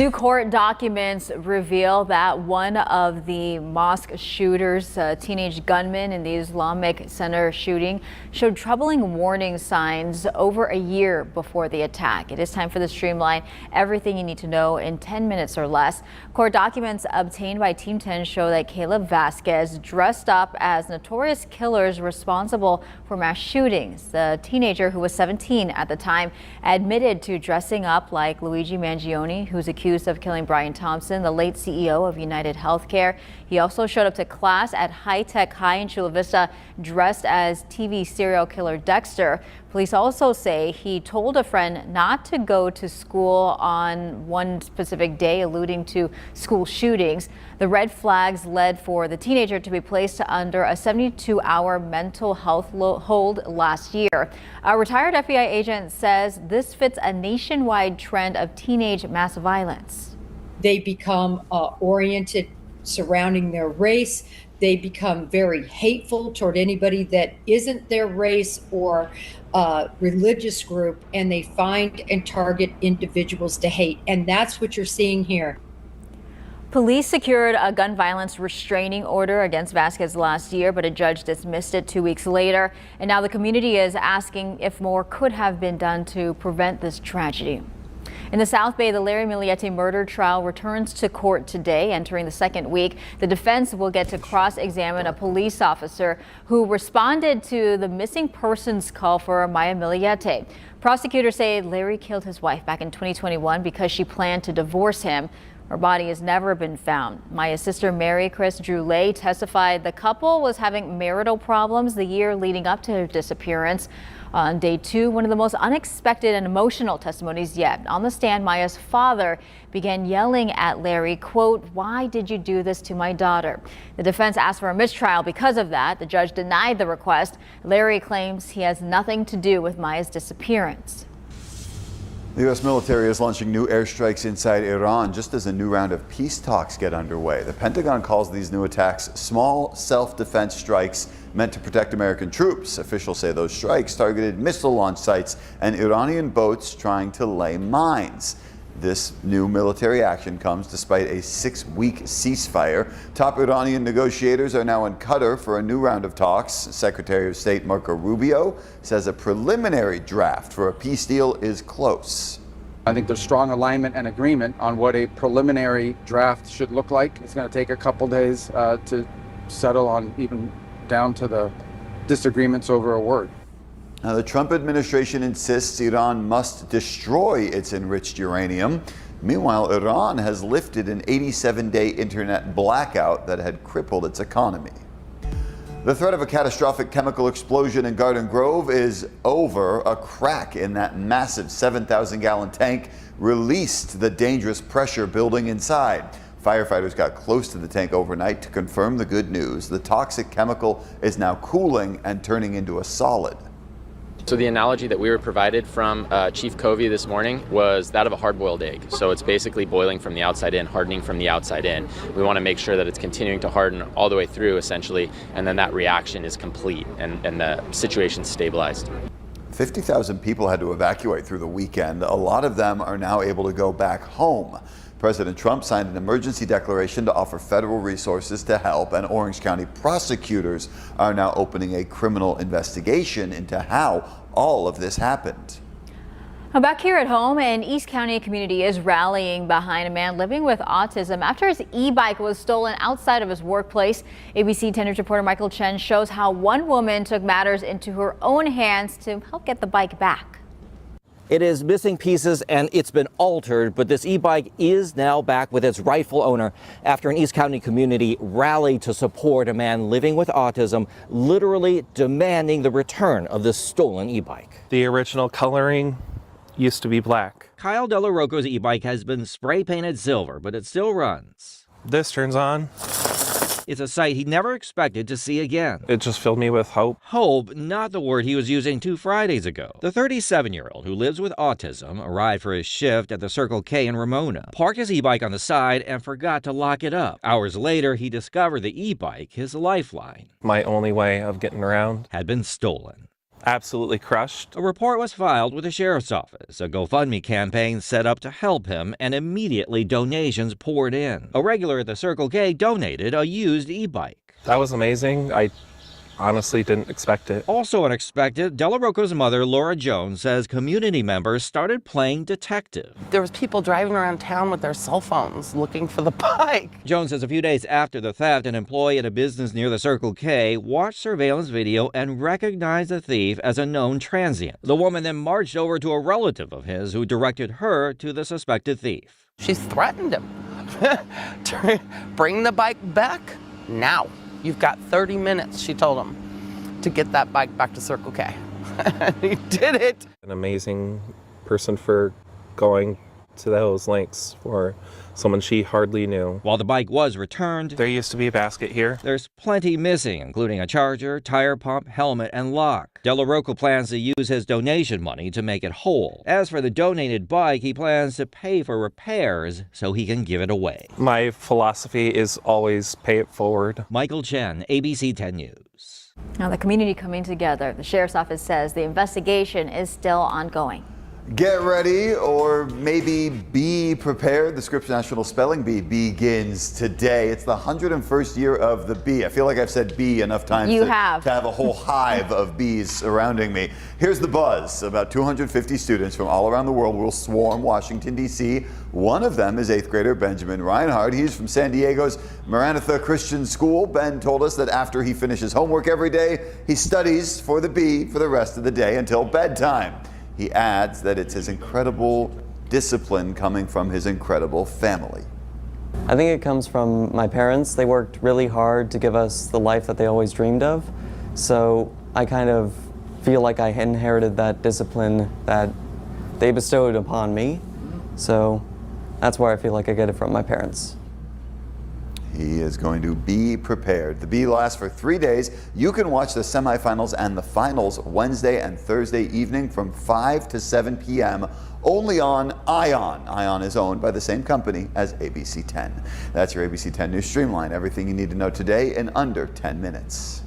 New court documents reveal that one of the mosque shooters, a teenage gunman in the Islamic Center shooting, showed troubling warning signs over a year before the attack. It is time for the Streamline. Everything you need to know in 10 minutes or less. Court documents obtained by Team 10 show that Caleb Vasquez dressed up as notorious killers responsible for mass shootings. The teenager, who was 17 at the time, admitted to dressing up like Luigi Mangione, who's accused of killing Brian Thompson, the late CEO of United Healthcare. He also showed up to class at High Tech High in Chula Vista dressed as TV serial killer Dexter. Police also say he told a friend not to go to school on one specific day, alluding to school shootings. The red flags led for the teenager to be placed under a 72-hour mental health hold last year. A retired FBI agent says this fits a nationwide trend of teenage mass violence. They become oriented surrounding their race. They become very hateful toward anybody that isn't their race or religious group, and they find and target individuals to hate. And that's what you're seeing here. Police secured a gun violence restraining order against Vasquez last year, but a judge dismissed it 2 weeks later. And now the community is asking if more could have been done to prevent this tragedy. In the South Bay, the Larry Miliete murder trial returns to court today. Entering the second week, the defense will get to cross-examine a police officer who responded to the missing persons call for Maya Miliete. Prosecutors say Larry killed his wife back in 2021 because she planned to divorce him. Her body has never been found. Maya's sister Mary Chris Droulet testified the couple was having marital problems the year leading up to her disappearance. On day 2, one of the most unexpected and emotional testimonies yet. On the stand, Maya's father began yelling at Larry, quote, "Why did you do this to my daughter?" The defense asked for a mistrial because of that. The judge denied the request. Larry claims he has nothing to do with Maya's disappearance. The U.S. military is launching new airstrikes inside Iran just as a new round of peace talks get underway. The Pentagon calls these new attacks small self-defense strikes meant to protect American troops. Officials say those strikes targeted missile launch sites and Iranian boats trying to lay mines. This new military action comes despite a 6-week ceasefire. Top Iranian negotiators are now in Qatar for a new round of talks. Secretary of State Marco Rubio says a preliminary draft for a peace deal is close. I think there's strong alignment and agreement on what a preliminary draft should look like. It's going to take a couple days to settle on, even down to the disagreements over a word. Now, the Trump administration insists Iran must destroy its enriched uranium. Meanwhile, Iran has lifted an 87-day internet blackout that had crippled its economy. The threat of a catastrophic chemical explosion in Garden Grove is over. A crack in that massive 7,000-gallon tank released the dangerous pressure building inside. Firefighters got close to the tank overnight to confirm the good news. The toxic chemical is now cooling and turning into a solid. So the analogy that we were provided from Chief Covey this morning was that of a hard-boiled egg. So it's basically boiling from the outside in, hardening from the outside in. We want to make sure that it's continuing to harden all the way through, essentially, and then that reaction is complete and the situation's stabilized. 50,000 people had to evacuate through the weekend. A lot of them are now able to go back home. President Trump signed an emergency declaration to offer federal resources to help, and Orange County prosecutors are now opening a criminal investigation into how all of this happened. Now back here at home, an East County community is rallying behind a man living with autism after his e-bike was stolen outside of his workplace. ABC 10 News reporter Michael Chen shows how one woman took matters into her own hands to help get the bike back. It is missing pieces and it's been altered, but this e-bike is now back with its rightful owner after an East County community rallied to support a man living with autism, literally demanding the return of this stolen e-bike. The original coloring used to be black. Kyle Della Rocco's e-bike has been spray painted silver, but it still runs. This turns on. It's a sight he never expected to see again. It just filled me with hope. Hope, not the word he was using 2 Fridays ago. The 37-year-old who lives with autism arrived for his shift at the Circle K in Ramona, parked his e-bike on the side and forgot to lock it up. Hours later, he discovered the e-bike, his lifeline, My only way of getting around, had been stolen. Absolutely crushed. A report was filed with the sheriff's office, a GoFundMe campaign set up to help him, and immediately donations poured in. A regular at the Circle K donated a used e-bike. That was amazing. I honestly didn't expect it. Also unexpected, Della Rocco's mother, Laura Jones, says community members started playing detective. There was people driving around town with their cell phones looking for the bike. Jones says a few days after the theft, an employee at a business near the Circle K watched surveillance video and recognized the thief as a known transient. The woman then marched over to a relative of his who directed her to the suspected thief. She threatened him. Bring the bike back now. You've got 30 minutes, she told him, to get that bike back to Circle K. He did it. An amazing person for going to those lengths for someone she hardly knew. While the bike was returned, There used to be a basket here. there's plenty missing, including a charger, tire pump, helmet, and lock. Della Rocco plans to use his donation money to make it whole. As for the donated bike, he plans to pay for repairs so he can give it away. My philosophy is always pay it forward. Michael Chen, ABC 10 News. Now, the community coming together. The sheriff's office says the investigation is still ongoing. Get ready, or maybe be prepared. The Scripps National Spelling Bee begins today. It's the 101st year of the bee. I feel like I've said bee enough times You to have. have a whole hive of bees surrounding me. Here's the buzz. About 250 students from all around the world will swarm Washington, D.C. One of them is 8th grader Benjamin Reinhardt. He's from San Diego's Maranatha Christian School. Ben told us that after he finishes homework every day, he studies for the bee for the rest of the day until bedtime. He adds that it's his incredible discipline coming from his incredible family. I think it comes from my parents. They worked really hard to give us the life that they always dreamed of. So I kind of feel like I inherited that discipline that they bestowed upon me. So that's where I feel like I get it from my parents. He is going to be prepared. The bee lasts for 3 days. You can watch the semifinals and the finals Wednesday and Thursday evening from 5 to 7 p.m. only on ION. ION is owned by the same company as ABC 10. That's your ABC 10 News Streamline. Everything you need to know today in under 10 minutes.